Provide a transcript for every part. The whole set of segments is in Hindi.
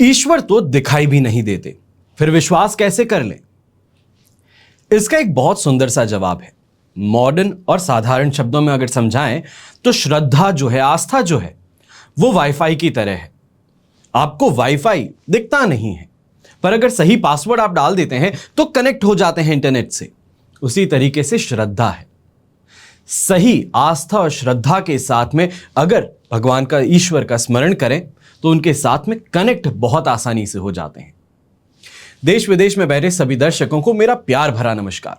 ईश्वर तो दिखाई भी नहीं देते, फिर विश्वास कैसे कर लें? इसका एक बहुत सुंदर सा जवाब है। मॉडर्न और साधारण शब्दों में अगर समझाएं तो श्रद्धा जो है, आस्था जो है, वो वाईफाई की तरह है। आपको वाईफाई दिखता नहीं है, पर अगर सही पासवर्ड आप डाल देते हैं तो कनेक्ट हो जाते हैं इंटरनेट से। उसी तरीके से श्रद्धा है। सही आस्था और श्रद्धा के साथ में अगर भगवान का, ईश्वर का स्मरण करें तो उनके साथ में कनेक्ट बहुत आसानी से हो जाते हैं। देश विदेश में बैठे सभी दर्शकों को मेरा प्यार भरा नमस्कार।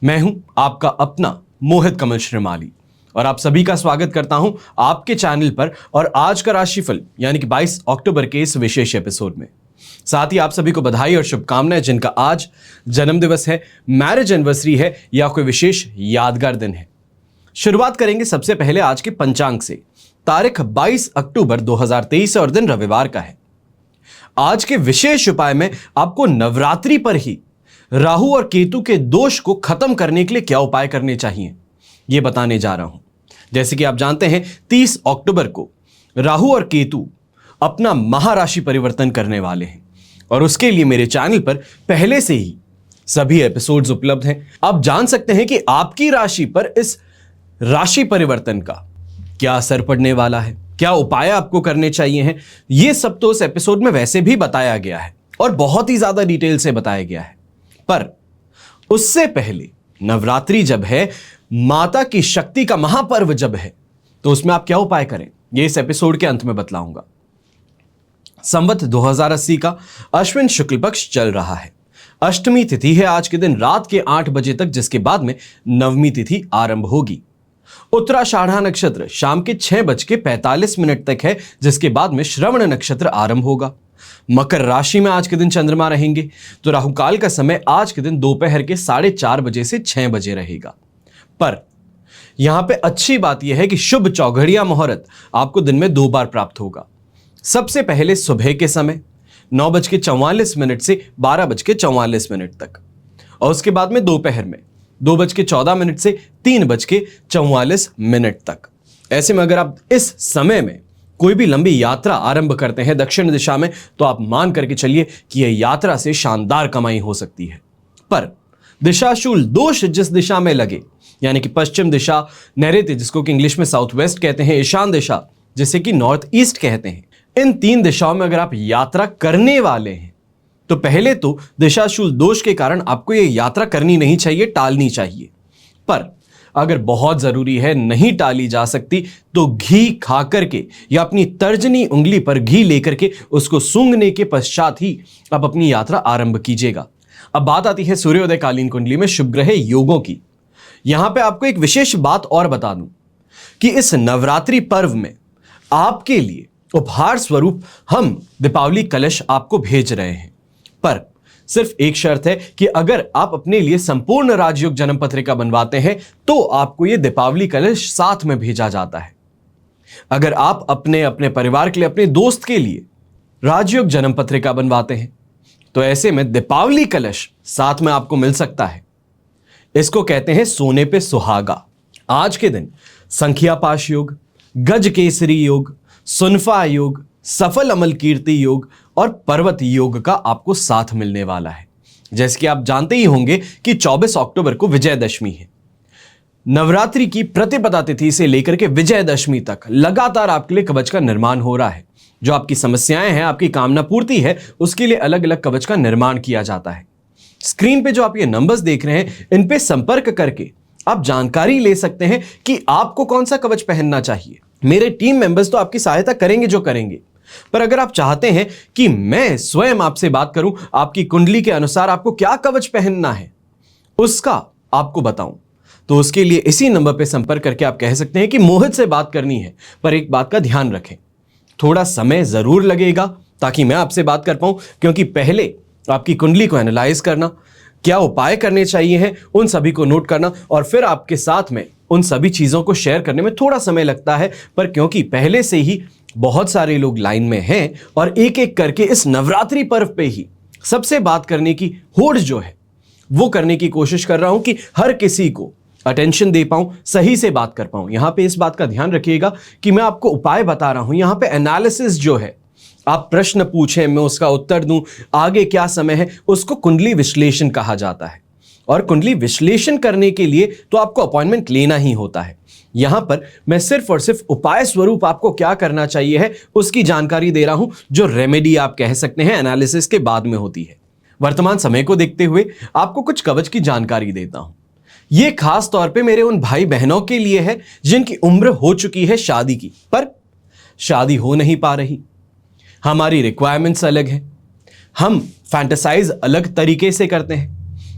मैं हूं आपका अपना मोहित कमल श्रीमाली और आप सभी का स्वागत करता हूं आपके चैनल पर और आज का राशिफल यानी कि 22 अक्टूबर के इस विशेष एपिसोड में। साथ ही आप सभी को बधाई और शुभकामनाएं जिनका आज जन्मदिवस है, मैरिज एनिवर्सरी है या कोई विशेष यादगार दिन है। शुरुआत करेंगे सबसे पहले आज के पंचांग से। तारीख 22 अक्टूबर 2023 और दिन रविवार का है। आज के विशेष उपाय में आपको नवरात्रि पर ही राहु और केतु के दोष को खत्म करने के लिए क्या उपाय करने चाहिए यह बताने जा रहा हूं। जैसे कि आप जानते हैं 30 अक्टूबर को राहु और केतु अपना महाराशि परिवर्तन करने वाले हैं और उसके लिए मेरे चैनल पर पहले से ही सभी एपिसोड्स उपलब्ध हैं। आप जान सकते हैं कि आपकी राशि पर इस राशि परिवर्तन का क्या असर पड़ने वाला है, क्या उपाय आपको करने चाहिए हैं। यह सब तो उस एपिसोड में वैसे भी बताया गया है और बहुत ही ज्यादा डिटेल से बताया गया है। पर उससे पहले नवरात्रि जब है, माता की शक्ति का महापर्व जब है, तो उसमें आप क्या उपाय करें यह इस एपिसोड के अंत में बतलाऊंगा। संवत 2080 का अश्विन शुक्ल पक्ष चल रहा है। अष्टमी तिथि है आज के दिन रात के 8 बजे तक, जिसके बाद में नवमी तिथि आरंभ होगी। उत्तराषाढ़ा नक्षत्र शाम के 6:45 तक है, जिसके बाद में श्रवण नक्षत्र आरंभ होगा। मकर राशि में आज के दिन चंद्रमा रहेंगे, तो राहु काल का समय आज के दिन दोपहर के 4:30 बजे से 6 बजे रहेगा। पर यहां पे अच्छी बात यह है कि शुभ चौघड़िया मुहूर्त आपको दिन में 2 बार प्राप्त होगा। सबसे पहले सुबह के समय 9:44 से 12:44 तक, और उसके बाद में दोपहर में 2:14 से 3:44 तक। ऐसे में अगर आप इस समय में कोई भी लंबी यात्रा आरंभ करते हैं दक्षिण दिशा में, तो आप मान करके चलिए कि यह यात्रा से शानदार कमाई हो सकती है। पर दिशाशूल दोष जिस दिशा में लगे, यानी कि पश्चिम दिशा, नैऋत्य जिसको कि इंग्लिश में साउथ वेस्ट कहते हैं, ईशान दिशा जिसे कि नॉर्थ ईस्ट कहते हैं, इन 3 दिशाओं में अगर आप यात्रा करने वाले हैं तो पहले तो दिशाशूल दोष के कारण आपको यह यात्रा करनी नहीं चाहिए, टालनी चाहिए। पर अगर बहुत जरूरी है, नहीं टाली जा सकती, तो घी खा करके या अपनी तर्जनी उंगली पर घी लेकर के उसको सूंघने के पश्चात ही आप अपनी यात्रा आरंभ कीजिएगा। अब बात आती है सूर्योदय कालीन कुंडली में शुभ ग्रह योगों की। यहां पे आपको एक विशेष बात और बता दूं कि इस नवरात्रि पर्व में आपके लिए उपहार स्वरूप हम दीपावली कलश आपको भेज रहे हैं। पर सिर्फ एक शर्त है कि अगर आप अपने लिए संपूर्ण राजयोग जन्म पत्रिका बनवाते हैं तो आपको यह दीपावली कलश साथ में भेजा जाता है। अगर आप अपने परिवार के लिए, अपने दोस्त के लिए राजयोग जन्म पत्रिका बनवाते हैं तो ऐसे में दीपावली कलश साथ में आपको मिल सकता है। इसको कहते हैं सोने पे सुहागा। आज के दिन संख्या पाश योग, गज केसरी योग, सुनफा योग, सफल अमल कीर्ति योग और पर्वत योग का आपको साथ मिलने वाला है। जैसे कि आप जानते ही होंगे कि 24 अक्टूबर को विजयदशमी है। नवरात्रि की प्रतिपदा तिथि से लेकर के विजयदशमी तक लगातार आपके लिए कवच का निर्माण हो रहा है। जो आपकी समस्याएं हैं, आपकी कामना पूर्ति है, उसके लिए अलग अलग कवच का निर्माण किया जाता है। स्क्रीन पे जो आप ये नंबर्स देख रहे हैं, इन पे संपर्क करके आप जानकारी ले सकते हैं कि आपको कौन सा कवच पहनना चाहिए। मेरे टीम मेंबर्स तो आपकी सहायता करेंगे जो करेंगे, पर अगर आप चाहते हैं कि मैं स्वयं आपसे बात करूं, आपकी कुंडली के अनुसार आपको क्या कवच पहनना है उसका आपको बताऊं, तो उसके लिए इसी नंबर पर संपर्क करके आप कह सकते हैं कि मोहित से बात करनी है। पर एक बात का ध्यान रखें, थोड़ा समय जरूर लगेगा ताकि मैं आपसे बात कर पाऊं, क्योंकि पहले आपकी कुंडली को एनालाइज करना, क्या उपाय करने चाहिए हैं, उन सभी को नोट करना और फिर आपके साथ में उन सभी चीजों को शेयर करने में थोड़ा समय लगता है। पर क्योंकि पहले से ही बहुत सारे लोग लाइन में हैं और एक एक करके इस नवरात्रि पर्व पे ही सबसे बात करने की होड़ जो है वो करने की कोशिश कर रहा हूं कि हर किसी को अटेंशन दे पाऊं, सही से बात कर पाऊं। यहां पे इस बात का ध्यान रखिएगा कि मैं आपको उपाय बता रहा हूं, यहां पे एनालिसिस जो है आप प्रश्न पूछें, मैं उसका उत्तर दूं, आगे क्या समय है, उसको कुंडली विश्लेषण कहा जाता है। और कुंडली विश्लेषण करने के लिए तो आपको अपॉइंटमेंट लेना ही होता है। यहां पर मैं सिर्फ और सिर्फ उपाय स्वरूप आपको क्या करना चाहिए है उसकी जानकारी दे रहा हूं, जो रेमेडी आप कह सकते हैं एनालिसिस के बाद में होती है। वर्तमान समय को देखते हुए आपको कुछ कवच की जानकारी देता हूं। यह खास तौर पे मेरे उन भाई बहनों के लिए है जिनकी उम्र हो चुकी है शादी की, पर शादी हो नहीं पा रही। हमारी रिक्वायरमेंट्स अलग हैं, हम फैंटेसाइज अलग तरीके से करते हैं,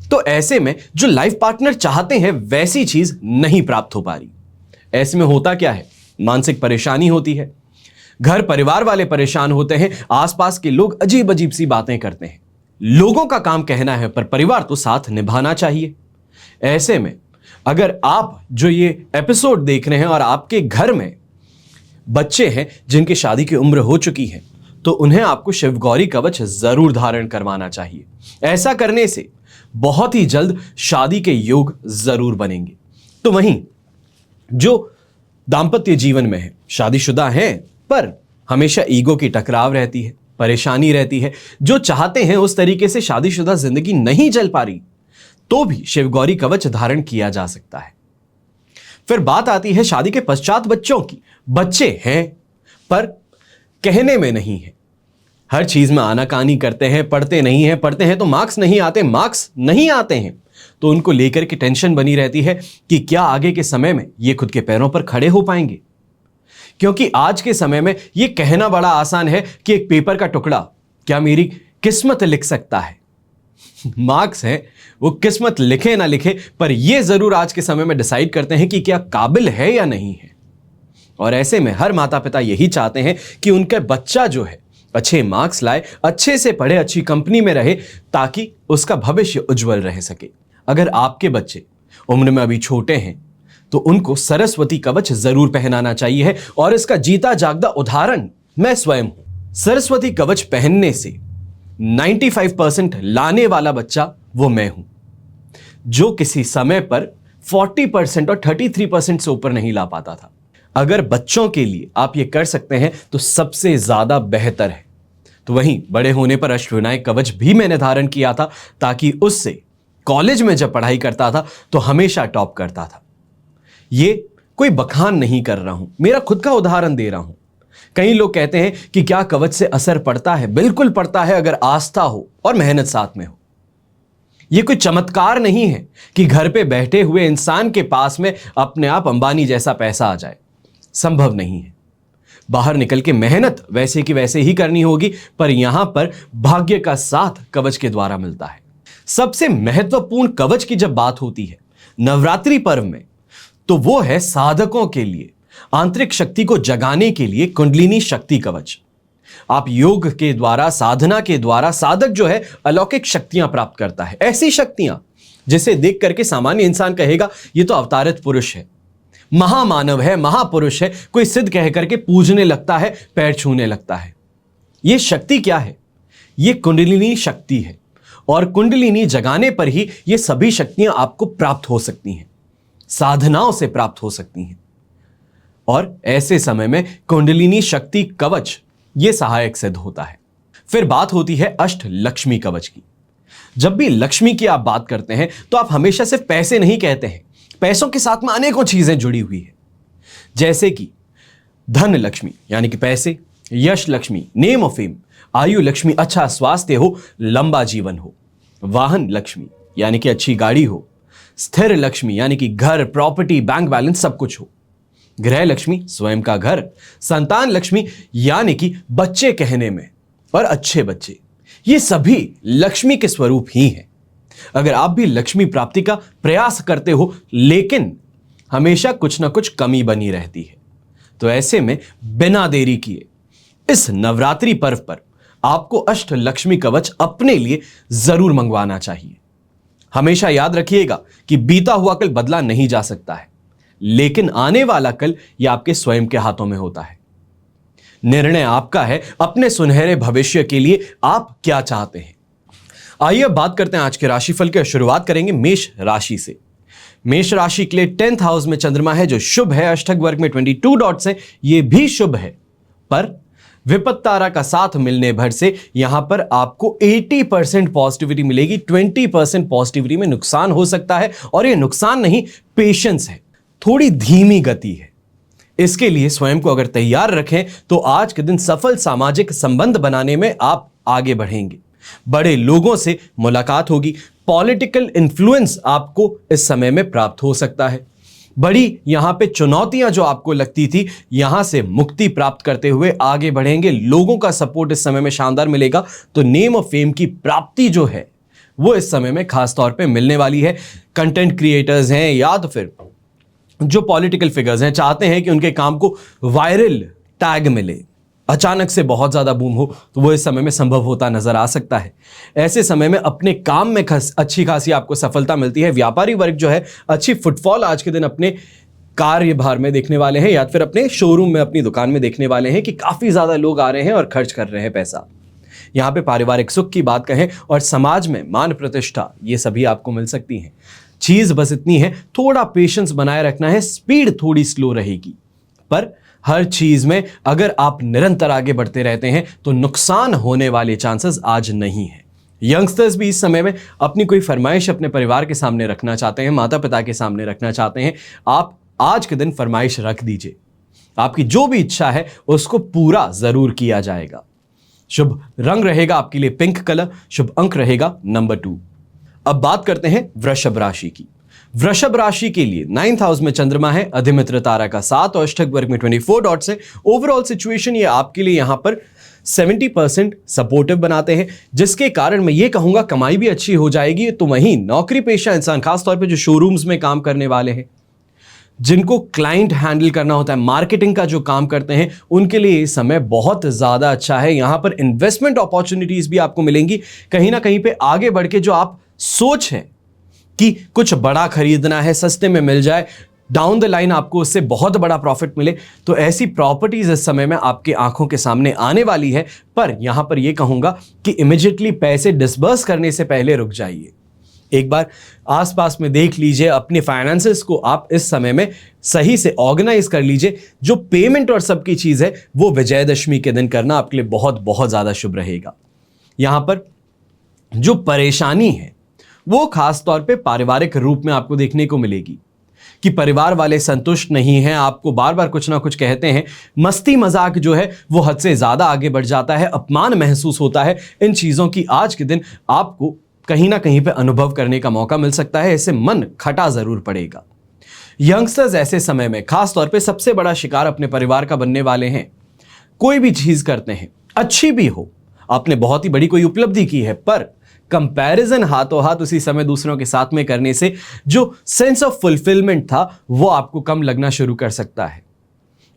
तो ऐसे में जो लाइफ पार्टनर चाहते हैं वैसी चीज नहीं प्राप्त हो पा रही। ऐसे में होता क्या है, मानसिक परेशानी होती है, घर परिवार वाले परेशान होते हैं, आसपास के लोग अजीब अजीब सी बातें करते हैं। लोगों का काम कहना है पर परिवार तो साथ निभाना चाहिए। ऐसे में अगर आप जो ये एपिसोड देख रहे हैं और आपके घर में बच्चे हैं जिनकी शादी की उम्र हो चुकी है, तो उन्हें आपको शिवगौरी कवच जरूर धारण करवाना चाहिए। ऐसा करने से बहुत ही जल्द शादी के योग जरूर बनेंगे। तो वहीं जो दाम्पत्य जीवन में है, शादीशुदा हैं पर हमेशा ईगो की टकराव रहती है, परेशानी रहती है, जो चाहते हैं उस तरीके से शादीशुदा जिंदगी नहीं चल पा रही, तो भी शिवगौरी कवच धारण किया जा सकता है। फिर बात आती है शादी के पश्चात बच्चों की। बच्चे हैं पर कहने में नहीं है, हर चीज में आनाकानी करते हैं, पढ़ते नहीं हैं, पढ़ते हैं तो मार्क्स नहीं आते, मार्क्स नहीं आते हैं तो उनको लेकर के टेंशन बनी रहती है कि क्या आगे के समय में ये खुद के पैरों पर खड़े हो पाएंगे। क्योंकि आज के समय में ये कहना बड़ा आसान है कि एक पेपर का टुकड़ा क्या मेरी किस्मत लिख सकता है। मार्क्स है, वो किस्मत लिखे ना लिखे, पर ये जरूर आज के समय में डिसाइड करते हैं कि क्या काबिल है या नहीं है। और ऐसे में हर माता पिता यही चाहते हैं कि उनका बच्चा जो है अच्छे मार्क्स लाए, अच्छे से पढ़े, अच्छी कंपनी में रहे, ताकि उसका भविष्य उज्जवल रह सके। अगर आपके बच्चे उम्र में अभी छोटे हैं तो उनको सरस्वती कवच जरूर पहनाना चाहिए है, और इसका जीता जागदा उदाहरण मैं स्वयं हूं। सरस्वती कवच पहनने से 95% लाने वाला बच्चा वो मैं हूं, जो किसी समय पर 40% और 33% से ऊपर नहीं ला पाता था। अगर बच्चों के लिए आप ये कर सकते हैं तो सबसे ज्यादा बेहतर है। तो वहीं बड़े होने पर अष्टविनायक कवच भी मैंने धारण किया था, ताकि उससे कॉलेज में जब पढ़ाई करता था तो हमेशा टॉप करता था। ये कोई बखान नहीं कर रहा हूं, मेरा खुद का उदाहरण दे रहा हूं। कई लोग कहते हैं कि क्या कवच से असर पड़ता है? बिल्कुल पड़ता है, अगर आस्था हो और मेहनत साथ में हो। यह कोई चमत्कार नहीं है कि घर पे बैठे हुए इंसान के पास में अपने आप अंबानी जैसा पैसा आ जाए, संभव नहीं है। बाहर निकल के मेहनत वैसे की वैसे ही करनी होगी, पर यहां पर भाग्य का साथ कवच के द्वारा मिलता है। सबसे महत्वपूर्ण कवच की जब बात होती है नवरात्रि पर्व में, तो वो है साधकों के लिए आंतरिक शक्ति को जगाने के लिए कुंडलिनी शक्ति कवच। आप योग के द्वारा, साधना के द्वारा साधक जो है अलौकिक शक्तियां प्राप्त करता है। ऐसी शक्तियां जिसे देख करके सामान्य इंसान कहेगा ये तो अवतारित पुरुष है, महामानव है, महापुरुष है, कोई सिद्ध कह करके पूजने लगता है, पैर छूने लगता है। यह शक्ति क्या है? यह कुंडलिनी शक्ति है, और कुंडलिनी जगाने पर ही ये सभी शक्तियां आपको प्राप्त हो सकती हैं, साधनाओं से प्राप्त हो सकती हैं। और ऐसे समय में कुंडलिनी शक्ति कवच ये सहायक सिद्ध होता है। फिर बात होती है अष्ट लक्ष्मी कवच की। जब भी लक्ष्मी की आप बात करते हैं तो आप हमेशा सिर्फ पैसे नहीं कहते हैं, पैसों के साथ में अनेकों चीजें जुड़ी हुई है, जैसे कि धन लक्ष्मी यानी कि पैसे, यश लक्ष्मी नेम ऑफ फेम, आयु लक्ष्मी अच्छा स्वास्थ्य हो, लंबा जीवन हो, वाहन लक्ष्मी यानी कि अच्छी गाड़ी हो, स्थिर लक्ष्मी यानी कि घर, प्रॉपर्टी, बैंक बैलेंस सब कुछ हो, गृह लक्ष्मी स्वयं का घर, संतान लक्ष्मी यानी कि बच्चे कहने में और अच्छे बच्चे, ये सभी लक्ष्मी के स्वरूप ही हैं। अगर आप भी लक्ष्मी प्राप्ति का प्रयास करते हो लेकिन हमेशा कुछ ना कुछ कमी बनी रहती है, तो ऐसे में बिना देरी किए इस नवरात्रि पर्व पर आपको अष्ट लक्ष्मी कवच अपने लिए जरूर मंगवाना चाहिए। हमेशा याद रखिएगा कि बीता हुआ कल बदला नहीं जा सकता है, लेकिन आने वाला कल यह आपके स्वयं के हाथों में होता है। निर्णय आपका है अपने सुनहरे भविष्य के लिए आप क्या चाहते हैं। आइए अब बात करते हैं आज के राशिफल की। शुरुआत करेंगे मेष राशि से। मेष राशि के लिए 10th हाउस में चंद्रमा है जो शुभ है, अष्टक वर्ग में 22 डॉट्स है, यह भी शुभ है, पर विपत्त तारा का साथ मिलने भर से यहां पर आपको 80% पॉजिटिविटी मिलेगी, 20% पॉजिटिविटी में नुकसान हो सकता है, और यह नुकसान नहीं, पेशेंस है, थोड़ी धीमी गति है। इसके लिए स्वयं को अगर तैयार रखें तो आज के दिन सफल सामाजिक संबंध बनाने में आप आगे बढ़ेंगे, बड़े लोगों से मुलाकात होगी, पॉलिटिकल इन्फ्लुएंस आपको इस समय में प्राप्त हो सकता है। बड़ी यहां पे चुनौतियां जो आपको लगती थी, यहां से मुक्ति प्राप्त करते हुए आगे बढ़ेंगे। लोगों का सपोर्ट इस समय में शानदार मिलेगा, तो नेम ऑफ फेम की प्राप्ति जो है वो इस समय में खास तौर पे मिलने वाली है। कंटेंट क्रिएटर्स हैं या तो फिर जो पॉलिटिकल फिगर्स हैं, चाहते हैं कि उनके काम को वायरल टैग मिले, अचानक से बहुत ज्यादा बूम हो, तो वो इस समय में संभव होता नजर आ सकता है। ऐसे समय में अपने काम में अच्छी खासी आपको सफलता मिलती है। व्यापारी वर्ग जो है अच्छी फुटफॉल आज के दिन अपने कार्यभार में देखने वाले हैं, या फिर अपने शोरूम में, अपनी दुकान में देखने वाले हैं कि काफी ज्यादा लोग आ रहे हैं और खर्च कर रहे हैं पैसा। यहां पे पारिवारिक सुख की बात कहें और समाज में मान प्रतिष्ठा, ये सभी आपको मिल सकती हैं। चीज बस इतनी है, थोड़ा पेशेंस बनाए रखना है, स्पीड थोड़ी स्लो रहेगी, पर हर चीज में अगर आप निरंतर आगे बढ़ते रहते हैं तो नुकसान होने वाले चांसेस आज नहीं है। यंगस्टर्स भी इस समय में अपनी कोई फरमाइश अपने परिवार के सामने रखना चाहते हैं, माता पिता के सामने रखना चाहते हैं, आप आज के दिन फरमाइश रख दीजिए। आपकी जो भी इच्छा है उसको पूरा जरूर किया जाएगा। शुभ रंग रहेगा आपके लिए पिंक कलर, शुभ अंक रहेगा नंबर 2। अब बात करते हैं वृषभ राशि की। वृषभ राशि के लिए 9th हाउस में चंद्रमा है, अधिमित्र तारा का 7 और अष्टक वर्ग में 24 डॉट्स है। ओवरऑल सिचुएशन ये आपके लिए यहां पर 70% सपोर्टिव बनाते हैं, जिसके कारण मैं ये कहूंगा कमाई भी अच्छी हो जाएगी। तो वहीं नौकरी पेशा इंसान, खासतौर पे जो शोरूम्स में काम करने वाले हैं, जिनको क्लाइंट हैंडल करना होता है, मार्केटिंग का जो काम करते हैं, उनके लिए ये समय बहुत ज्यादा अच्छा है। यहां पर इन्वेस्टमेंट अपॉर्चुनिटीज भी आपको मिलेंगी। कहीं ना कहीं पे आगे बढ़ के जो आप सोच है कि कुछ बड़ा खरीदना है, सस्ते में मिल जाए, डाउन द लाइन आपको उससे बहुत बड़ा प्रॉफिट मिले, तो ऐसी प्रॉपर्टीज इस समय में आपके आंखों के सामने आने वाली है। पर यहां पर यह कहूंगा कि इमीडिएटली पैसे डिसबर्स करने से पहले रुक जाइए, एक बार आसपास में देख लीजिए, अपने फाइनेंसेस को आप इस समय में सही से ऑर्गेनाइज कर लीजिए। जो पेमेंट और सबकी चीज है वो विजयदशमी के दिन करना आपके लिए बहुत बहुत ज्यादा शुभ रहेगा। यहां पर जो परेशानी है वो खास तौर पे पारिवारिक रूप में आपको देखने को मिलेगी कि परिवार वाले संतुष्ट नहीं हैं, आपको बार बार कुछ ना कुछ कहते हैं, मस्ती मजाक जो है वो हद से ज्यादा आगे बढ़ जाता है, अपमान महसूस होता है। इन चीजों की आज के दिन आपको कहीं ना कहीं पे अनुभव करने का मौका मिल सकता है, इससे मन खटा जरूर पड़ेगा। यंगस्टर्स ऐसे समय में खास तौर पे सबसे बड़ा शिकार अपने परिवार का बनने वाले हैं। कोई भी चीज करते हैं, अच्छी भी हो, आपने बहुत ही बड़ी कोई उपलब्धि की है, पर कंपैरिजन हाथों हाथ उसी समय दूसरों के साथ में करने से जो सेंस ऑफ फुलफिलमेंट था वो आपको कम लगना शुरू कर सकता है।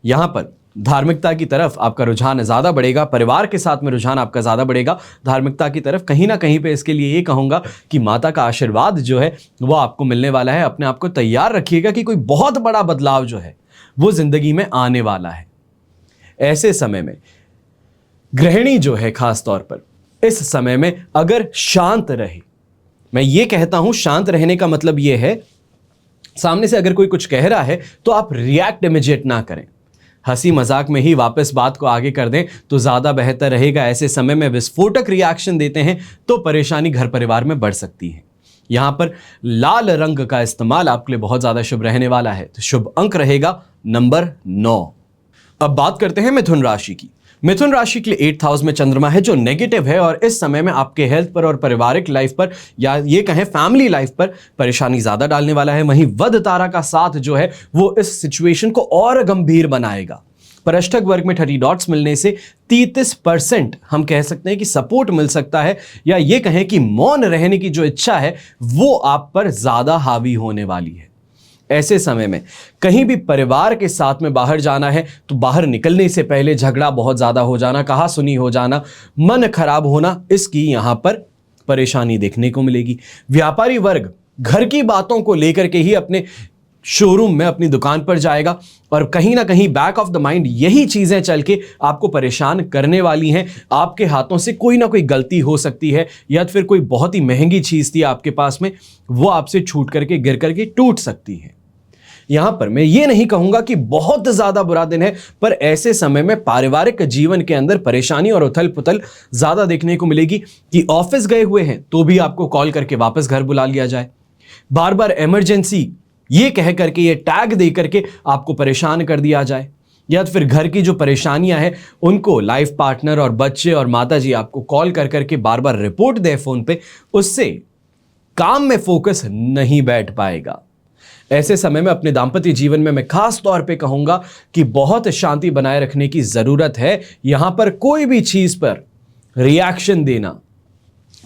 यहां पर धार्मिकता की तरफ आपका रुझान ज्यादा बढ़ेगा, परिवार के साथ में रुझान आपका ज्यादा बढ़ेगा धार्मिकता की तरफ। कहीं ना कहीं पे इसके लिए ये कहूंगा कि माता का आशीर्वाद जो है वो आपको मिलने वाला है। अपने आप को तैयार रखिएगा कि कोई बहुत बड़ा बदलाव जो है वो जिंदगी में आने वाला है। ऐसे समय में गृहिणी जो है खास तौर पर इस समय में अगर शांत रहे, मैं ये कहता हूं शांत रहने का मतलब ये है, सामने से अगर कोई कुछ कह रहा है तो आप रिएक्ट इमीडिएट ना करें, हंसी मजाक में ही वापस बात को आगे कर दें तो ज्यादा बेहतर रहेगा। ऐसे समय में विस्फोटक रिएक्शन देते हैं तो परेशानी घर परिवार में बढ़ सकती है। यहां पर लाल रंग का इस्तेमाल आपके लिए बहुत ज्यादा शुभ रहने वाला है, तो शुभ अंक रहेगा नंबर 9। अब बात करते हैं मिथुन राशि की। मिथुन राशि के लिए 8th हाउस में चंद्रमा है जो नेगेटिव है, और इस समय में आपके हेल्थ पर और पारिवारिक लाइफ पर या ये कहें फैमिली लाइफ पर परेशानी ज्यादा डालने वाला है। वहीं वध तारा का साथ जो है वो इस सिचुएशन को और गंभीर बनाएगा। पर अष्टक वर्ग में 30 डॉट्स मिलने से 33% हम कह सकते हैं कि सपोर्ट मिल सकता है, या ये कहें कि मौन रहने की जो इच्छा है वो आप पर ज्यादा हावी होने वाली है। ऐसे समय में कहीं भी परिवार के साथ में बाहर जाना है तो बाहर निकलने से पहले झगड़ा बहुत ज्यादा हो जाना, कहा सुनी हो जाना, मन खराब होना, इसकी यहां पर परेशानी देखने को मिलेगी। व्यापारी वर्ग घर की बातों को लेकर के ही अपने शोरूम में, अपनी दुकान पर जाएगा, और कहीं ना कहीं बैक ऑफ द माइंड यही चीजें चल के आपको परेशान करने वाली हैं। आपके हाथों से कोई ना कोई गलती हो सकती है, या फिर कोई बहुत ही महंगी चीज थी आपके पास में, वो आपसे छूट करके गिर करके टूट सकती है। यहां पर मैं ये नहीं कहूंगा कि बहुत ज्यादा बुरा दिन है, पर ऐसे समय में पारिवारिक जीवन के अंदर परेशानी और उथल पुथल ज्यादा देखने को मिलेगी कि ऑफिस गए हुए हैं तो भी आपको कॉल करके वापस घर बुला लिया जाए, बार बार इमरजेंसी ये कह करके, ये टैग दे करके आपको परेशान कर दिया जाए, या फिर घर की जो परेशानियां हैं उनको लाइफ पार्टनर और बच्चे और माताजी आपको कॉल कर करके बार बार रिपोर्ट दे फोन पे, उससे काम में फोकस नहीं बैठ पाएगा। ऐसे समय में अपने दाम्पत्य जीवन में मैं खास तौर पे कहूंगा कि बहुत शांति बनाए रखने की जरूरत है। यहां पर कोई भी चीज पर रिएक्शन देना,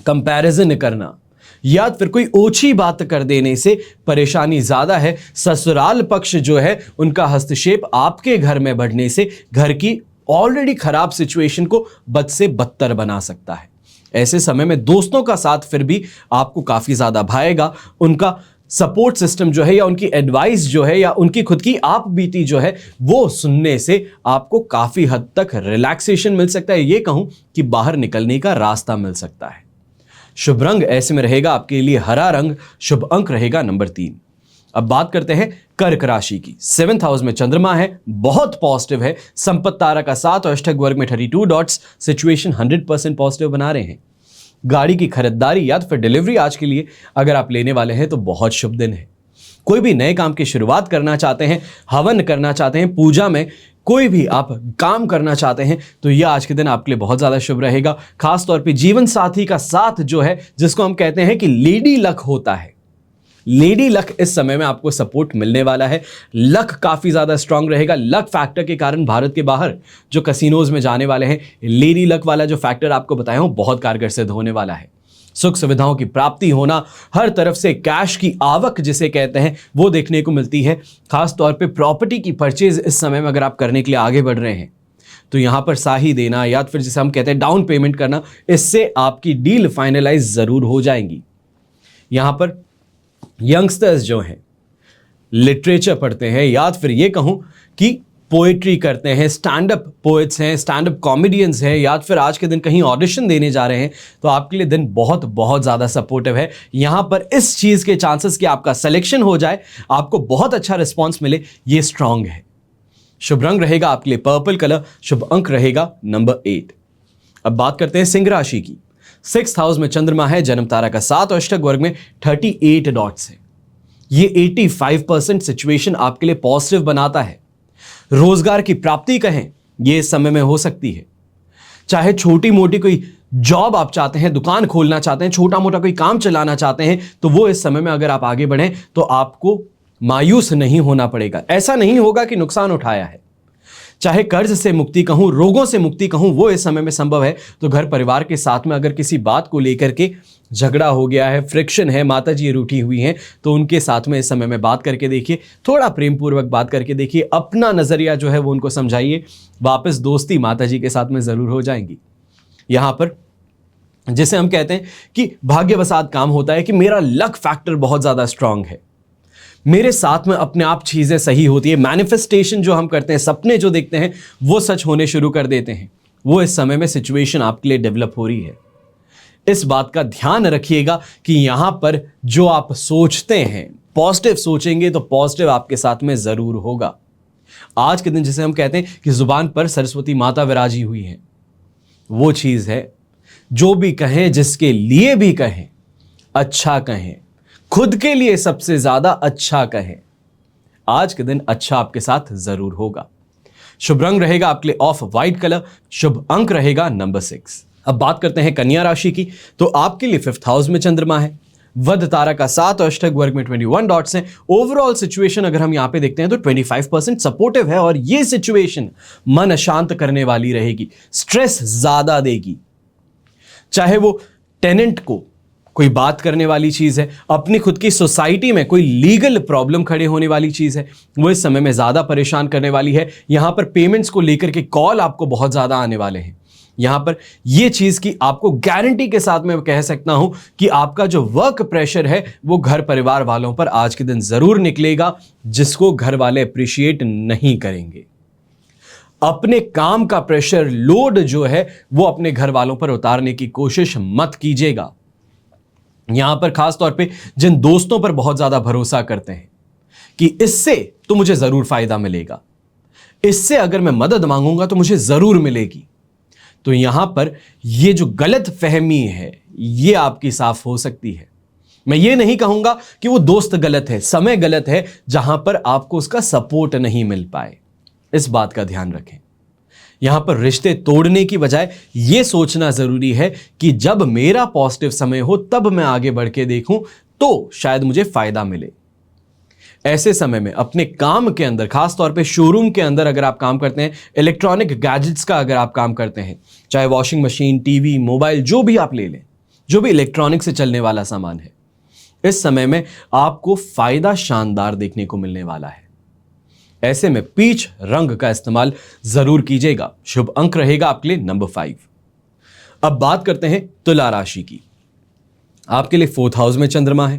कंपैरिजन करना या फिर कोई ओछी बात कर देने से परेशानी ज्यादा है। ससुराल पक्ष जो है उनका हस्तक्षेप आपके घर में बढ़ने से घर की ऑलरेडी खराब सिचुएशन को बद से बदतर बना सकता है। ऐसे समय में दोस्तों का साथ फिर भी आपको काफी ज्यादा भाएगा। उनका सपोर्ट सिस्टम जो है या उनकी एडवाइस जो है या उनकी खुद की आप बीती जो है वो सुनने से आपको काफी हद तक रिलैक्सेशन मिल सकता है। ये कहूं कि बाहर निकलने का रास्ता मिल सकता है। शुभ रंग ऐसे में रहेगा आपके लिए हरा रंग, शुभ अंक रहेगा नंबर 3। अब बात करते हैं कर्क राशि की। 7th हाउस में चंद्रमा है, बहुत पॉजिटिव है। संपत्ति तारा का 7 और अष्टक वर्ग में 32 डॉट्स सिचुएशन 100% पॉजिटिव बना रहे हैं। गाड़ी की खरीदारी या फिर डिलीवरी आज के लिए अगर आप लेने वाले हैं तो बहुत शुभ दिन है। कोई भी नए काम की शुरुआत करना चाहते हैं, हवन करना चाहते हैं, पूजा में कोई भी आप काम करना चाहते हैं तो यह आज के दिन आपके लिए बहुत ज्यादा शुभ रहेगा। खास तौर पे जीवन साथी का साथ जो है, जिसको हम कहते हैं कि लेडी लक होता है, लेडी लक इस समय में आपको सपोर्ट मिलने वाला है। लक काफी ज्यादा स्ट्रांग रहेगा। लक फैक्टर के कारण भारत के बाहर जो कसिनोज में जाने वाले हैं, लेडी लक वाला जो फैक्टर आपको बताया हूं बहुत कारगर सिद्ध होने वाला है। सुख सुविधाओं की प्राप्ति होना, हर तरफ से कैश की आवक जिसे कहते हैं वो देखने को मिलती है। खास तौर पे प्रॉपर्टी की परचेज इस समय में अगर आप करने के लिए आगे बढ़ रहे हैं तो यहां पर साही देना या फिर जिसे हम कहते हैं डाउन पेमेंट करना, इससे आपकी डील फाइनलाइज जरूर हो जाएंगी। यहां पर यंगस्टर्स जो हैं लिटरेचर पढ़ते हैं या फिर ये कहूं कि पोएट्री करते हैं, स्टैंड अप पोएट्स हैं, स्टैंड अप कॉमेडियंस हैं, या फिर आज के दिन कहीं ऑडिशन देने जा रहे हैं तो आपके लिए दिन बहुत बहुत ज़्यादा सपोर्टिव है। यहां पर इस चीज़ के चांसेस कि आपका सिलेक्शन हो जाए, आपको बहुत अच्छा रिस्पॉन्स मिले, ये स्ट्रांग है। शुभ रंग रहेगा आपके लिए पर्पल कलर, शुभ अंक रहेगा नंबर 8। अब बात करते हैं सिंह राशि की। 6th हाउस में चंद्रमा है, जन्म तारा का 7 और अष्टक वर्ग में 38 डॉट्स है। ये 85% सिचुएशन आपके लिए पॉजिटिव बनाता है। रोजगार की प्राप्ति कहें ये इस समय में हो सकती है। चाहे छोटी मोटी कोई जॉब आप चाहते हैं, दुकान खोलना चाहते हैं, छोटा मोटा कोई काम चलाना चाहते हैं तो वो इस समय में अगर आप आगे बढ़ें तो आपको मायूस नहीं होना पड़ेगा। ऐसा नहीं होगा कि नुकसान उठाया है। चाहे कर्ज से मुक्ति कहूं, रोगों से मुक्ति कहूं, वो इस समय में संभव है। तो घर परिवार के साथ में अगर किसी बात को लेकर के झगड़ा हो गया है, फ्रिक्शन है, माताजी रूठी हुई हैं, तो उनके साथ में इस समय में बात करके देखिए, थोड़ा प्रेम पूर्वक बात करके देखिए, अपना नजरिया जो है वो उनको समझाइए, वापस दोस्ती माताजी के साथ में जरूर हो जाएंगी। यहां पर जिसे हम कहते हैं कि भाग्यवसात काम होता है कि मेरा लक फैक्टर बहुत ज्यादा स्ट्रांग है, मेरे साथ में अपने आप चीजें सही होती है। मैनिफेस्टेशन जो हम करते हैं, सपने जो देखते हैं वो सच होने शुरू कर देते हैं। वो इस समय में सिचुएशन आपके लिए डेवलप हो रही है। इस बात का ध्यान रखिएगा कि यहां पर जो आप सोचते हैं, पॉजिटिव सोचेंगे तो पॉजिटिव आपके साथ में जरूर होगा। आज के दिन जिसे हम कहते हैं कि जुबान पर सरस्वती माता विराजी हुई है, वो चीज है जो भी कहें, जिसके लिए भी कहें, अच्छा कहें, खुद के लिए सबसे ज्यादा अच्छा कहें। आज के दिन अच्छा आपके साथ जरूर होगा। शुभ रंग रहेगा आपके लिए ऑफ व्हाइट कलर, शुभ अंक रहेगा नंबर 6। अब बात करते हैं कन्या राशि की। तो आपके लिए 5th हाउस में चंद्रमा है, वध तारा का 7 और अष्टक वर्ग में 21 डॉट्स हैं। ओवरऑल सिचुएशन अगर हम यहां पे देखते हैं तो 25% सपोर्टिव है और ये सिचुएशन मन अशांत करने वाली रहेगी, स्ट्रेस ज्यादा देगी। चाहे वो टेनेंट को कोई बात करने वाली चीज है, अपनी खुद की सोसाइटी में कोई लीगल प्रॉब्लम खड़े होने वाली चीज है, वो इस समय में ज्यादा परेशान करने वाली है। यहां पर पेमेंट्स को लेकर के कॉल आपको बहुत ज्यादा आने वाले हैं। यहां पर यह चीज की आपको गारंटी के साथ मैं कह सकता हूं कि आपका जो वर्क प्रेशर है वो घर परिवार वालों पर आज के दिन जरूर निकलेगा, जिसको घर वाले अप्रिशिएट नहीं करेंगे। अपने काम का प्रेशर लोड जो है वो अपने घर वालों पर उतारने की कोशिश मत कीजिएगा। यहां पर खास तौर पे जिन दोस्तों पर बहुत ज्यादा भरोसा करते हैं कि इससे तो मुझे जरूर फायदा मिलेगा, इससे अगर मैं मदद मांगूंगा तो मुझे जरूर मिलेगी, तो यहां पर यह जो गलत फहमी है यह आपकी साफ हो सकती है। मैं ये नहीं कहूंगा कि वो दोस्त गलत है, समय गलत है जहां पर आपको उसका सपोर्ट नहीं मिल पाए। इस बात का ध्यान रखें। यहां पर रिश्ते तोड़ने की बजाय यह सोचना जरूरी है कि जब मेरा पॉजिटिव समय हो तब मैं आगे बढ़ के देखूं तो शायद मुझे फायदा मिले। ऐसे समय में अपने काम के अंदर, खास तौर पे शोरूम के अंदर अगर आप काम करते हैं, इलेक्ट्रॉनिक गैजेट्स का अगर आप काम करते हैं, चाहे वॉशिंग मशीन, टीवी, मोबाइल, जो भी आप ले लें, जो भी इलेक्ट्रॉनिक से चलने वाला सामान है, इस समय में आपको फायदा शानदार देखने को मिलने वाला है। ऐसे में पीच रंग का इस्तेमाल जरूर कीजिएगा। शुभ अंक रहेगा आपके लिए नंबर 5। अब बात करते हैं तुला राशि की। आपके लिए 4th हाउस में चंद्रमा है,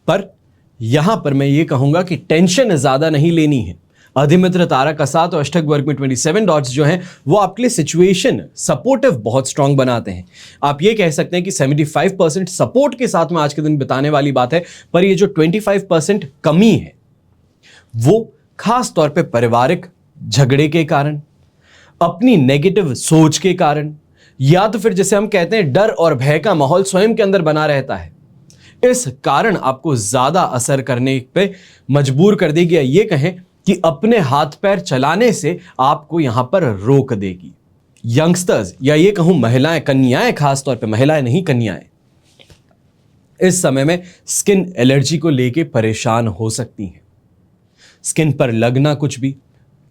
पर यहां पर मैं ये कहूंगा कि टेंशन ज्यादा नहीं लेनी है। अधिमित्र, तारा का साथ और अष्टक वर्ग में 27 डॉट्स जो हैं वो आपके लिए सिचुएशन सपोर्टिव बहुत स्ट्रांग बनाते हैं। आप ये कह सकते हैं कि 75% सपोर्ट के साथ में आज के दिन बिताने वाली बात है, पर ये जो 25% कमी है वो खास तौर पे पारिवारिक झगड़े के कारण, अपनी नेगेटिव सोच के कारण, या तो फिर जैसे हम कहते हैं डर और भय का माहौल स्वयं के अंदर बना रहता है, इस कारण आपको ज्यादा असर करने पे मजबूर कर देगी, या ये कहें कि अपने हाथ पैर चलाने से आपको यहां पर रोक देगी। यंगस्टर्स, या ये कहूं महिलाएं, कन्याएं, खास तौर पे महिलाएं नहीं कन्याएं, इस समय में स्किन एलर्जी को लेके परेशान हो सकती हैं। स्किन पर लगना, कुछ भी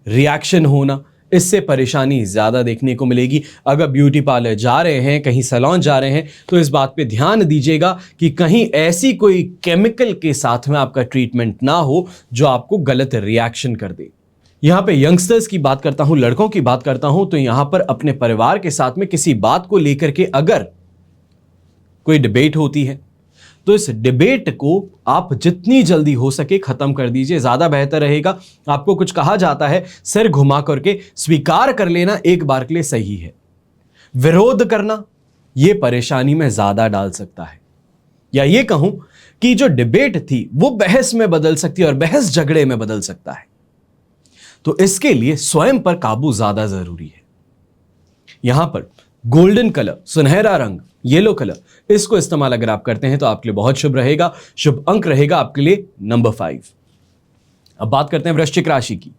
रिएक्शन होना, इससे परेशानी ज्यादा देखने को मिलेगी। अगर ब्यूटी पार्लर जा रहे हैं, कहीं सैलून जा रहे हैं, तो इस बात पे ध्यान दीजिएगा कि कहीं ऐसी कोई केमिकल के साथ में आपका ट्रीटमेंट ना हो जो आपको गलत रिएक्शन कर दे। यहां पे यंगस्टर्स की बात करता हूं, लड़कों की बात करता हूं, तो यहां पर अपने परिवार के साथ में किसी बात को लेकर के अगर कोई डिबेट होती है तो इस डिबेट को आप जितनी जल्दी हो सके खत्म कर दीजिए, ज्यादा बेहतर रहेगा। आपको कुछ कहा जाता है, सिर घुमा करके स्वीकार कर लेना एक बार के लिए सही है। विरोध करना यह परेशानी में ज्यादा डाल सकता है, या यह कहूं कि जो डिबेट थी वो बहस में बदल सकती है और बहस झगड़े में बदल सकता है। तो इसके लिए स्वयं पर काबू ज्यादा जरूरी है। यहां पर गोल्डन कलर, सुनहरा रंग, येलो कलर, इसको इस्तेमाल अगर आप करते हैं तो आपके लिए बहुत शुभ रहेगा। शुभ अंक रहेगा आपके लिए नंबर 5। अब बात करते हैं वृश्चिक राशि की।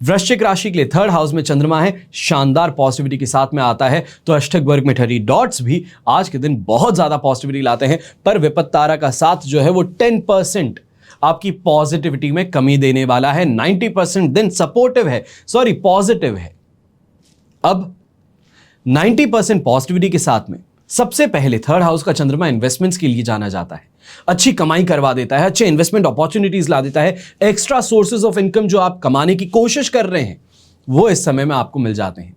वृश्चिक राशि के लिए 3rd हाउस में चंद्रमा है, शानदार पॉजिटिविटी के साथ में आता है, तो अष्टक वर्ग में 30 डॉट्स भी आज के दिन बहुत ज्यादा पॉजिटिविटी लाते हैं। पर विपत्त तारा का साथ जो है वो 10% आपकी पॉजिटिविटी में कमी देने वाला है। 90% दिन सपोर्टिव है, सॉरी पॉजिटिव है। अब 90% पॉजिटिविटी के साथ में सबसे पहले 3rd हाउस का चंद्रमा इन्वेस्टमेंट्स के लिए जाना जाता है। अच्छी कमाई करवा देता है, अच्छे इन्वेस्टमेंट अपॉर्चुनिटीज ला देता है। एक्स्ट्रा सोर्सेज ऑफ इनकम जो आप कमाने की कोशिश कर रहे हैं वो इस समय में आपको मिल जाते हैं।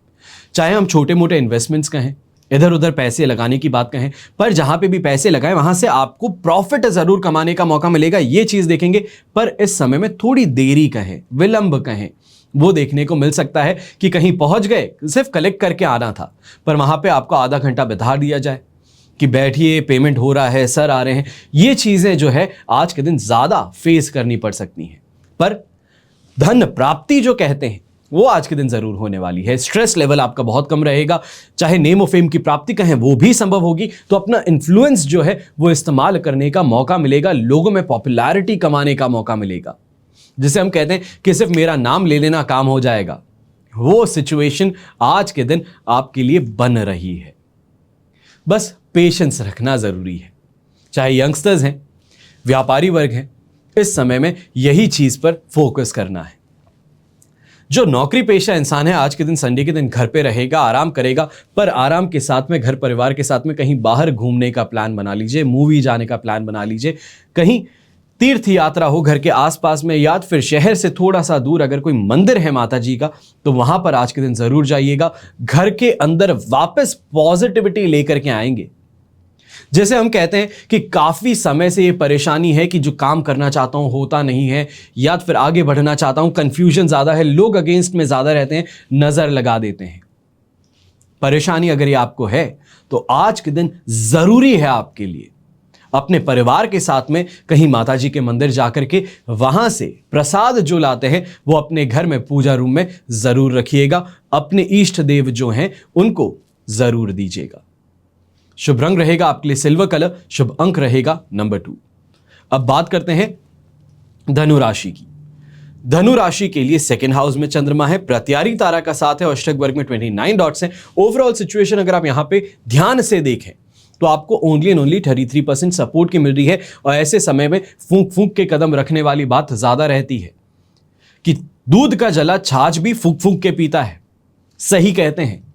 चाहे हम छोटे मोटे इन्वेस्टमेंट्स कहें, इधर उधर पैसे लगाने की बात कहें, पर जहां पे भी पैसे लगाएं वहां से आपको प्रॉफिट जरूर कमाने का मौका मिलेगा, ये चीज देखेंगे। पर इस समय में थोड़ी देरी कहें, विलंब कहें, वो देखने को मिल सकता है कि कहीं पहुंच गए, सिर्फ कलेक्ट करके आना था, पर वहां पे आपको आधा घंटा बिता दिया जाए कि बैठिए, पेमेंट हो रहा है, सर आ रहे हैं। ये चीजें जो है आज के दिन ज्यादा फेस करनी पड़ सकती हैं। पर धन प्राप्ति जो कहते हैं वो आज के दिन जरूर होने वाली है। स्ट्रेस लेवल आपका बहुत कम रहेगा। चाहे नेम ऑफ फेम की प्राप्ति कहें वो भी संभव होगी, तो अपना इन्फ्लुएंस जो है वो इस्तेमाल करने का मौका मिलेगा, लोगों में पॉपुलैरिटी कमाने का मौका मिलेगा। जिसे हम कहते हैं कि सिर्फ मेरा नाम ले लेना काम हो जाएगा, वो सिचुएशन आज के दिन आपके लिए बन रही है। बस पेशेंस रखना जरूरी है। चाहे यंगस्टर्स हैं, व्यापारी वर्ग हैं, इस समय में यही चीज पर फोकस करना है। जो नौकरी पेशा इंसान है आज के दिन, संडे के दिन घर पे रहेगा, आराम करेगा, पर आराम के साथ में घर परिवार के साथ में कहीं बाहर घूमने का प्लान बना लीजिए, मूवी जाने का प्लान बना लीजिए, कहीं तीर्थ यात्रा हो घर के आसपास में, या फिर शहर से थोड़ा सा दूर अगर कोई मंदिर है माता जी का, तो वहां पर आज के दिन जरूर जाइएगा। घर के अंदर वापस पॉजिटिविटी लेकर के आएंगे। जैसे हम कहते हैं कि काफी समय से ये परेशानी है कि जो काम करना चाहता हूं होता नहीं है, या फिर आगे बढ़ना चाहता हूं, कंफ्यूजन ज्यादा है, लोग अगेंस्ट में ज्यादा रहते हैं, नजर लगा देते हैं। परेशानी अगर ये आपको है तो आज के दिन जरूरी है आपके लिए अपने परिवार के साथ में कहीं माताजी के मंदिर जाकर के वहां से प्रसाद जो लाते हैं वो अपने घर में पूजा रूम में जरूर रखिएगा। अपने इष्ट देव जो हैं उनको जरूर दीजिएगा। शुभ रंग रहेगा आपके लिए सिल्वर कलर, शुभ अंक रहेगा नंबर 2। अब बात करते हैं धनु राशि की। धनु राशि के लिए सेकंड हाउस में चंद्रमा है, प्रत्यारी तारा का साथ है और अष्टक वर्ग में 29 डॉट्स हैं। ओवरऑल सिचुएशन अगर आप यहां पे ध्यान से देखें तो आपको ओनली एंड ओनली 33% सपोर्ट की मिल रही है। और ऐसे समय में फूंक फूंक के कदम रखने वाली बात ज्यादा रहती है कि दूध का जला छाछ भी फूंक फूंक के पीता है, सही कहते हैं।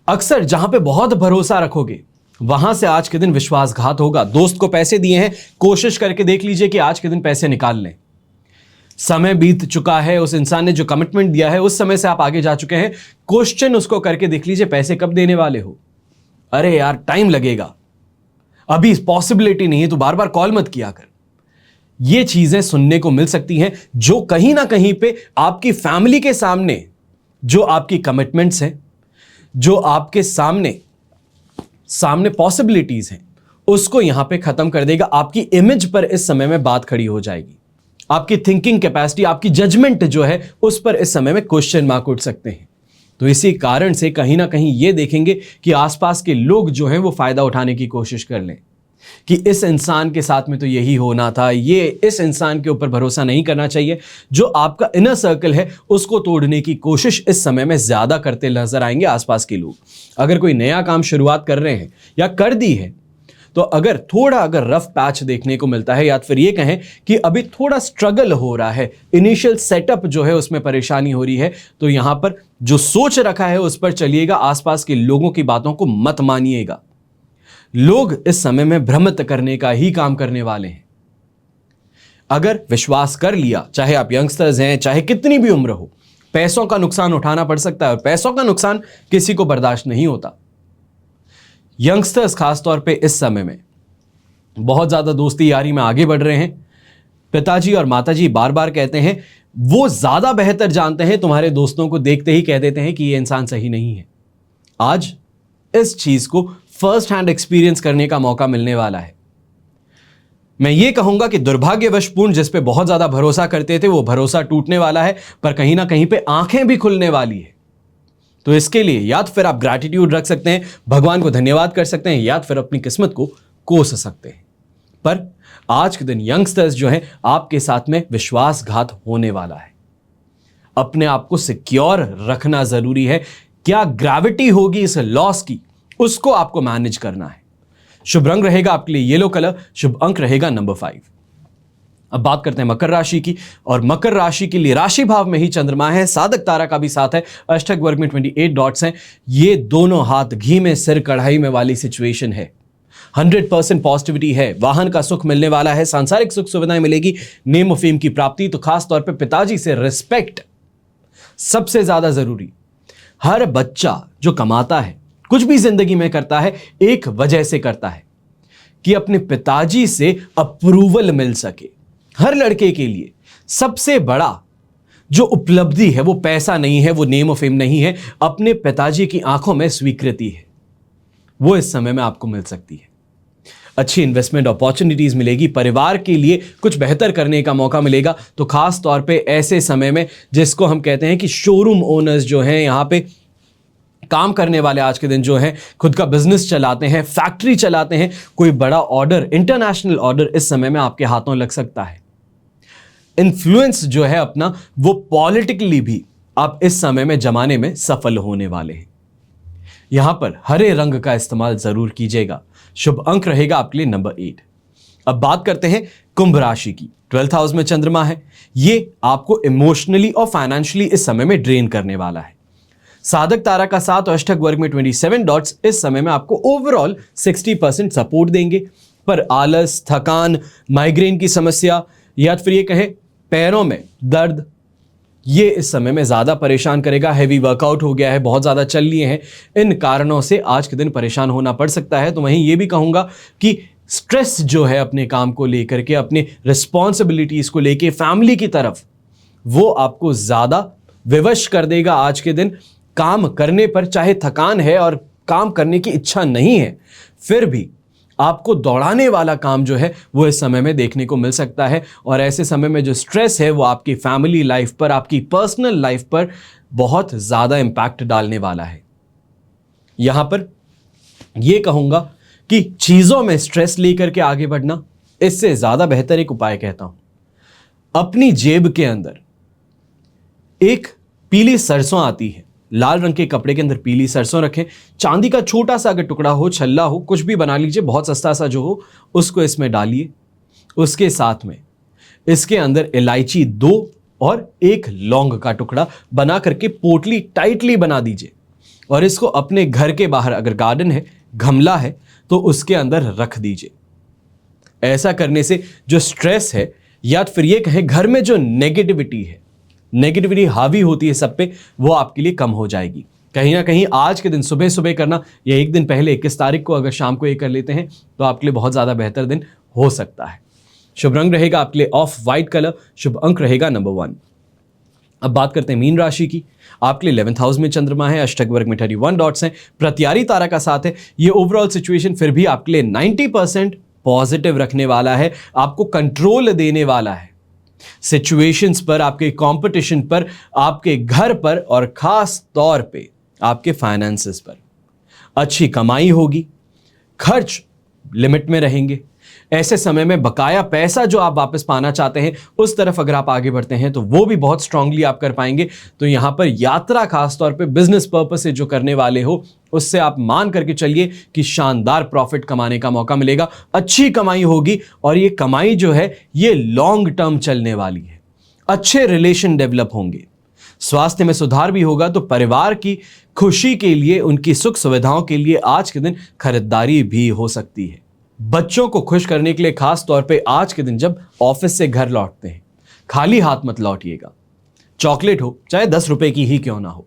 अक्सर जहां पे बहुत भरोसा रखोगे वहां से आज के दिन विश्वासघात होगा। दोस्त को पैसे दिए हैं, कोशिश करके देख लीजिए कि आज के दिन पैसे निकाल लें। समय बीत चुका है, उस इंसान ने जो कमिटमेंट दिया है उस समय से आप आगे जा चुके हैं, क्वेश्चन उसको करके देख लीजिए पैसे कब देने वाले हो। अरे यार टाइम लगेगा, अभी पॉसिबिलिटी नहीं है, तो बार बार कॉल मत किया कर। ये चीजें सुनने को मिल सकती हैं जो कहीं ना कहीं पे आपकी फैमिली के सामने जो आपकी कमिटमेंट्स हैं, जो आपके सामने पॉसिबिलिटीज हैं, उसको यहां पे खत्म कर देगा। आपकी इमेज पर इस समय में बात खड़ी हो जाएगी। आपकी थिंकिंग कैपेसिटी, आपकी जजमेंट जो है उस पर इस समय में क्वेश्चन मार्क उठ सकते हैं। तो इसी कारण से कहीं ना कहीं ये देखेंगे कि आसपास के लोग जो हैं वो फायदा उठाने की कोशिश कर लें कि इस इंसान के साथ में तो यही होना था, ये इस इंसान के ऊपर भरोसा नहीं करना चाहिए। जो आपका इनर सर्कल है उसको तोड़ने की कोशिश इस समय में ज्यादा करते नजर आएंगे आसपास के लोग। अगर कोई नया काम शुरुआत कर रहे हैं या कर दी है तो अगर रफ पैच देखने को मिलता है या फिर ये कहें कि अभी थोड़ा स्ट्रगल हो रहा है, इनिशियल सेटअप जो है उसमें परेशानी हो रही है, तो यहां पर जो सोच रखा है उस पर चलिएगा। आसपास के लोगों की बातों को मत मानिएगा। लोग इस समय में भ्रमित करने का ही काम करने वाले हैं। अगर विश्वास कर लिया, चाहे आप यंगस्टर्स हैं, चाहे कितनी भी उम्र हो, पैसों का नुकसान उठाना पड़ सकता है और पैसों का नुकसान किसी को बर्दाश्त नहीं होता। यंगस्टर्स खासतौर पे इस समय में बहुत ज्यादा दोस्ती यारी में आगे बढ़ रहे हैं। पिताजी और माताजी बार बार कहते हैं, वो ज्यादा बेहतर जानते हैं, तुम्हारे दोस्तों को देखते ही कह देते हैं कि ये इंसान सही नहीं है। आज इस चीज को फर्स्ट हैंड एक्सपीरियंस करने का मौका मिलने वाला है। मैं ये कहूंगा कि दुर्भाग्यवशपूर्ण जिस पे बहुत ज्यादा भरोसा करते थे वो भरोसा टूटने वाला है, पर कहीं ना कहीं पे आंखें भी खुलने वाली है। तो इसके लिए या तो फिर आप ग्रैटिट्यूड रख सकते हैं, भगवान को धन्यवाद कर सकते हैं, या फिर अपनी किस्मत को कोस सकते हैं। पर आज के दिन यंगस्टर्स जो हैं आपके साथ में विश्वासघात होने वाला है। अपने आप को सिक्योर रखना जरूरी है। क्या ग्रेविटी होगी इस लॉस की, उसको आपको मैनेज करना है। शुभ रंग रहेगा आपके लिए येलो कलर, शुभ अंक रहेगा नंबर 5। अब बात करते हैं मकर राशि की, और मकर राशि के लिए राशि भाव में ही चंद्रमा है, साधक तारा का भी साथ है, अष्टक वर्ग में 28 डॉट्स हैं। ये दोनों हाथ घी में सिर कढ़ाई में वाली सिचुएशन है। 100% पॉजिटिविटी है, वाहन का सुख मिलने वाला है, सांसारिक सुख सुविधाएं मिलेगी, नेम ऑफ फेम की प्राप्ति, तो खास तौर पे पिताजी से रिस्पेक्ट सबसे ज्यादा जरूरी। हर बच्चा जो कमाता है, कुछ भी जिंदगी में करता है, एक वजह से करता है कि अपने पिताजी से अप्रूवल मिल सके। हर लड़के के लिए सबसे बड़ा जो उपलब्धि है वो पैसा नहीं है, वो नेम ऑफ फेम नहीं है, अपने पिताजी की आंखों में स्वीकृति है। वो इस समय में आपको मिल सकती है। अच्छी इन्वेस्टमेंट अपॉर्चुनिटीज मिलेगी, परिवार के लिए कुछ बेहतर करने का मौका मिलेगा। तो खास तौर पे ऐसे समय में जिसको हम कहते हैं कि शोरूम ओनर्स जो हैं, यहां पे काम करने वाले आज के दिन जो है, खुद का बिजनेस चलाते हैं, फैक्ट्री चलाते हैं, कोई बड़ा ऑर्डर, इंटरनेशनल ऑर्डर इस समय में आपके हाथों लग सकता है। इन्फ्लुएंस जो है अपना, वो पॉलिटिकली भी आप इस समय में जमाने में सफल होने वाले हैं। यहां पर हरे रंग का इस्तेमाल जरूर कीजिएगा। शुभ अंक रहेगा आपके लिए नंबर 8। अब बात करते हैं कुंभ राशि की। 12th हाउस में चंद्रमा है, ये आपको इमोशनली और फाइनेंशियली इस समय में ड्रेन करने वाला है। साधक तारा का साथ और अष्टक वर्ग में 27 डॉट्स इस समय में आपको ओवरऑल 60% सपोर्ट देंगे, पर आलस, थकान, माइग्रेन की समस्या, या फिर ये कहें पैरों में दर्द, ये इस समय में ज्यादा परेशान करेगा। हैवी वर्कआउट हो गया है, बहुत ज्यादा चल लिए हैं, इन कारणों से आज के दिन परेशान होना पड़ सकता है। तो वहीं ये भी कहूंगा कि स्ट्रेस जो है अपने काम को लेकर के, अपने रिस्पॉन्सिबिलिटीज को लेके, फैमिली की तरफ, वो आपको ज्यादा विवश कर देगा आज के दिन। काम करने पर चाहे थकान है और काम करने की इच्छा नहीं है, फिर भी आपको दौड़ाने वाला काम जो है वो इस समय में देखने को मिल सकता है। और ऐसे समय में जो स्ट्रेस है वो आपकी फैमिली लाइफ पर, आपकी पर्सनल लाइफ पर बहुत ज़्यादा इंपैक्ट डालने वाला है। यहां पर यह कहूंगा कि चीज़ों में स्ट्रेस लेकर के आगे बढ़ना, इससे ज़्यादा बेहतर एक उपाय कहता हूं, अपनी जेब के अंदर एक पीली सरसों आती है, लाल रंग के कपड़े के अंदर पीली सरसों रखें, चांदी का छोटा सा अगर टुकड़ा हो, छल्ला हो, कुछ भी बना लीजिए, बहुत सस्ता सा जो हो, उसको इसमें डालिए। उसके साथ में इसके अंदर इलायची 2 और 1 लौंग का टुकड़ा बना करके पोटली टाइटली बना दीजिए और इसको अपने घर के बाहर, अगर गार्डन है, गमला है, तो उसके अंदर रख दीजिए। ऐसा करने से जो स्ट्रेस है, या फिर ये कहें घर में जो नेगेटिविटी है, नेगेटिविटी हावी होती है सब पे, वो आपके लिए कम हो जाएगी। कहीं ना कहीं आज के दिन सुबह सुबह करना, या एक दिन पहले 21 तारीख को अगर शाम को ये कर लेते हैं तो आपके लिए बहुत ज़्यादा बेहतर दिन हो सकता है। शुभ रंग रहेगा आपके लिए ऑफ वाइट कलर, शुभ अंक रहेगा नंबर 1। अब बात करते हैं मीन राशि की। आपके लिए 11th हाउस में चंद्रमा है, अष्टक वर्ग में 31 डॉट्स हैं, प्रत्यारी तारा का साथ है। ये ओवरऑल सिचुएशन फिर भी आपके लिए 90% पॉजिटिव रखने वाला है, आपको कंट्रोल देने वाला है सिचुएशंस पर, आपके कंपटीशन पर, आपके घर पर और खास तौर पे आपके फाइनेंसेस पर। अच्छी कमाई होगी, खर्च लिमिट में रहेंगे। ऐसे समय में बकाया पैसा जो आप वापस पाना चाहते हैं, उस तरफ अगर आप आगे बढ़ते हैं तो वो भी बहुत स्ट्रांगली आप कर पाएंगे। तो यहां पर यात्रा खास तौर पे बिजनेस पर्पस से जो करने वाले हो, उससे आप मान करके चलिए कि शानदार प्रॉफिट कमाने का मौका मिलेगा, अच्छी कमाई होगी और ये कमाई जो है ये लॉन्ग टर्म चलने वाली है। अच्छे रिलेशन डेवलप होंगे, स्वास्थ्य में सुधार भी होगा, तो परिवार की खुशी के लिए, उनकी सुख सुविधाओं के लिए आज के दिन खरीदारी भी हो सकती है। बच्चों को खुश करने के लिए खास तौर पे आज के दिन जब ऑफिस से घर लौटते हैं, खाली हाथ मत लौटिएगा। चॉकलेट हो, चाहे 10 रुपए की ही क्यों ना हो,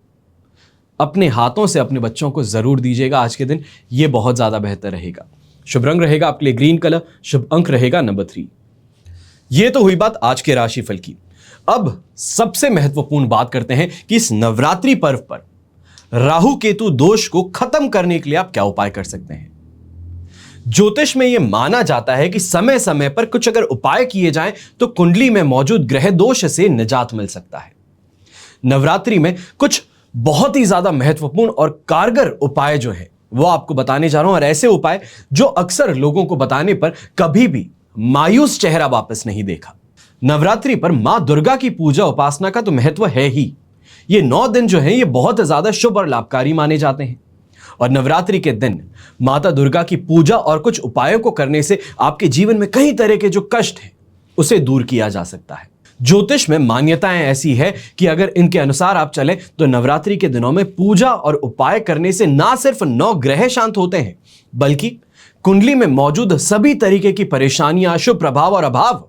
अपने हाथों से अपने बच्चों को जरूर दीजिएगा आज के दिन, ये बहुत ज्यादा बेहतर रहेगा। शुभ रंग रहेगा आपके लिए ग्रीन कलर, शुभ अंक रहेगा नंबर 3। ये तो हुई बात आज के राशिफल की। अब सबसे महत्वपूर्ण बात करते हैं कि इस नवरात्रि पर्व पर राहु केतु दोष को खत्म करने के लिए आप क्या उपाय कर सकते हैं। ज्योतिष में यह माना जाता है कि समय समय पर कुछ अगर उपाय किए जाएं तो कुंडली में मौजूद ग्रह दोष से निजात मिल सकता है। नवरात्रि में कुछ बहुत ही ज्यादा महत्वपूर्ण और कारगर उपाय जो है वो आपको बताने जा रहा हूं, और ऐसे उपाय जो अक्सर लोगों को बताने पर कभी भी मायूस चेहरा वापस नहीं देखा। नवरात्रि पर मां दुर्गा की पूजा उपासना का तो महत्व है ही। ये 9 दिन जो है ये बहुत ज्यादा शुभ और लाभकारी माने जाते हैं, और नवरात्रि के दिन माता दुर्गा की पूजा और कुछ उपायों को करने से आपके जीवन में कई तरह के जो कष्ट हैं उसे दूर किया जा सकता है। ज्योतिष में मान्यताएं ऐसी है कि अगर इनके अनुसार आप चलें तो नवरात्रि के दिनों में पूजा और उपाय करने से ना सिर्फ 9 ग्रह शांत होते हैं, बल्कि कुंडली में मौजूद सभी तरीके की परेशानियां, अशुभ प्रभाव और अभाव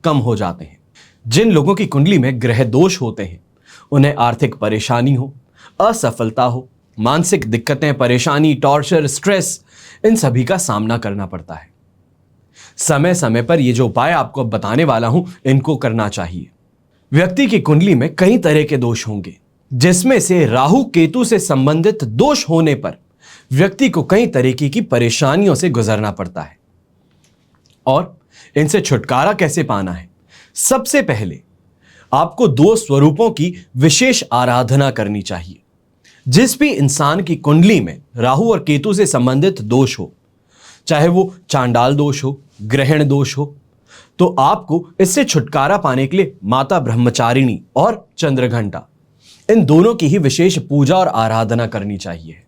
कम हो जाते हैं। जिन लोगों की कुंडली में ग्रह दोष होते हैं उन्हें आर्थिक परेशानी हो, असफलता हो, मानसिक दिक्कतें, परेशानी, टॉर्चर, स्ट्रेस, इन सभी का सामना करना पड़ता है। समय समय पर ये जो उपाय आपको बताने वाला हूं इनको करना चाहिए। व्यक्ति की कुंडली में कई तरह के दोष होंगे, जिसमें से राहु केतु से संबंधित दोष होने पर व्यक्ति को कई तरीके की परेशानियों से गुजरना पड़ता है। और इनसे छुटकारा कैसे पाना है? सबसे पहले आपको 2 स्वरूपों की विशेष आराधना करनी चाहिए। जिस भी इंसान की कुंडली में राहु और केतु से संबंधित दोष हो, चाहे वो चांडाल दोष हो, ग्रहण दोष हो, तो आपको इससे छुटकारा पाने के लिए माता ब्रह्मचारिणी और चंद्रघंटा, इन दोनों की ही विशेष पूजा और आराधना करनी चाहिए।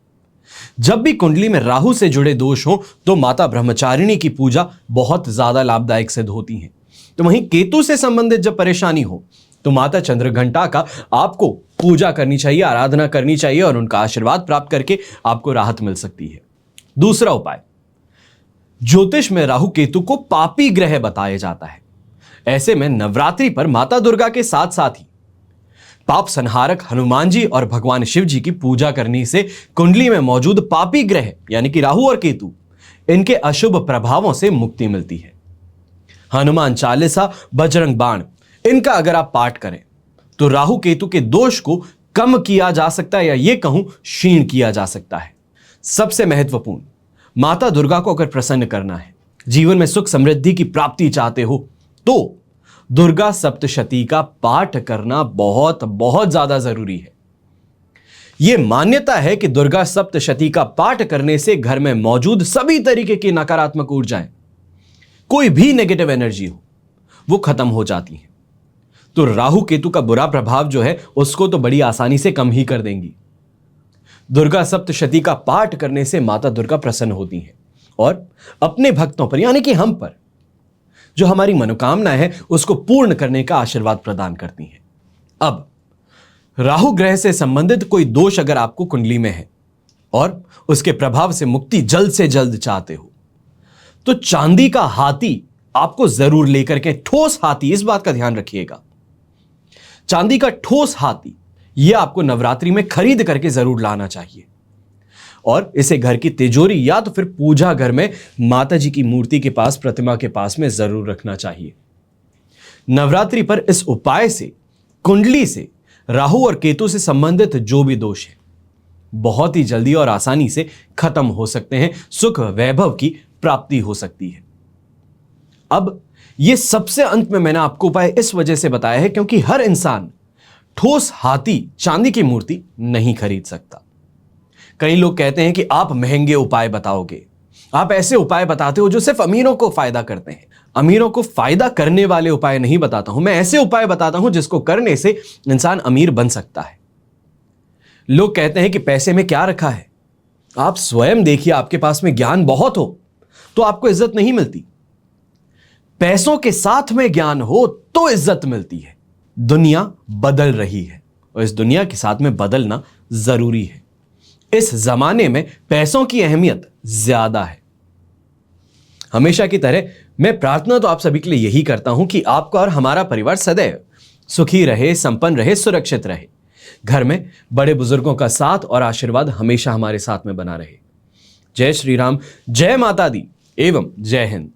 जब भी कुंडली में राहु से जुड़े दोष हो तो माता ब्रह्मचारिणी की पूजा बहुत ज्यादा लाभदायक सिद्ध होती है। तो वहीं केतु से संबंधित जब परेशानी हो तो माता चंद्रघंटा का आपको पूजा करनी चाहिए, आराधना करनी चाहिए, और उनका आशीर्वाद प्राप्त करके आपको राहत मिल सकती है। दूसरा उपाय, ज्योतिष में राहु केतु को पापी ग्रह बताया जाता है। ऐसे में नवरात्रि पर माता दुर्गा के साथ साथ ही पाप संहारक हनुमान जी और भगवान शिव जी की पूजा करने से कुंडली में मौजूद पापी ग्रह यानी कि राहु और केतु, इनके अशुभ प्रभावों से मुक्ति मिलती है। हनुमान चालीसा, बजरंग बाण, इनका अगर आप पाठ करें तो राहु केतु के दोष को कम किया जा सकता है, या ये कहूं क्षीण किया जा सकता है। सबसे महत्वपूर्ण, माता दुर्गा को अगर प्रसन्न करना है, जीवन में सुख समृद्धि की प्राप्ति चाहते हो, तो दुर्गा सप्तशती का पाठ करना बहुत बहुत ज्यादा जरूरी है। यह मान्यता है कि दुर्गा सप्तशती का पाठ करने से घर में मौजूद सभी तरीके की नकारात्मक ऊर्जाएं, कोई भी नेगेटिव एनर्जी हो, वो खत्म हो जाती हैं। तो राहु केतु का बुरा प्रभाव जो है उसको तो बड़ी आसानी से कम ही कर देंगी। दुर्गा सप्तशती का पाठ करने से माता दुर्गा प्रसन्न होती हैं और अपने भक्तों पर, यानी कि हम पर, जो हमारी मनोकामना है उसको पूर्ण करने का आशीर्वाद प्रदान करती हैं। अब राहु ग्रह से संबंधित कोई दोष अगर आपको कुंडली में है और उसके प्रभाव से मुक्ति जल्द से जल्द चाहते हो, तो चांदी का हाथी आपको जरूर लेकर के, ठोस हाथी, इस बात का ध्यान रखिएगा, चांदी का ठोस हाथी यह आपको नवरात्रि में खरीद करके जरूर लाना चाहिए और इसे घर की तिजोरी या तो फिर पूजा घर में माता जी की मूर्ति के पास, प्रतिमा के पास में जरूर रखना चाहिए। नवरात्रि पर इस उपाय से कुंडली से राहु और केतु से संबंधित जो भी दोष है बहुत ही जल्दी और आसानी से खत्म हो सकते हैं, सुख वैभव की प्राप्ति हो सकती है। अब यह सबसे अंत में मैंने आपको उपाय इस वजह से बताया है क्योंकि हर इंसान ठोस हाथी, चांदी की मूर्ति नहीं खरीद सकता। कई लोग कहते हैं कि आप महंगे उपाय बताओगे, आप ऐसे उपाय बताते हो जो सिर्फ अमीरों को फायदा करते हैं। अमीरों को फायदा करने वाले उपाय नहीं बताता हूं, मैं ऐसे उपाय बताता हूं जिसको करने से इंसान अमीर बन सकता है। लोग कहते हैं कि पैसे में क्या रखा है, आप स्वयं देखिए, आपके पास में ज्ञान बहुत हो तो आपको इज्जत नहीं मिलती, पैसों के साथ में ज्ञान हो तो इज्जत मिलती है। दुनिया बदल रही है और इस दुनिया के साथ में बदलना जरूरी है। इस जमाने में पैसों की अहमियत ज्यादा है। हमेशा की तरह मैं प्रार्थना तो आप सभी के लिए यही करता हूं कि आपका और हमारा परिवार सदैव सुखी रहे, संपन्न रहे, सुरक्षित रहे। घर में बड़े बुजुर्गों का साथ और आशीर्वाद हमेशा हमारे साथ में बना रहे। जय श्री राम, जय माता दी एवं जय हिंद।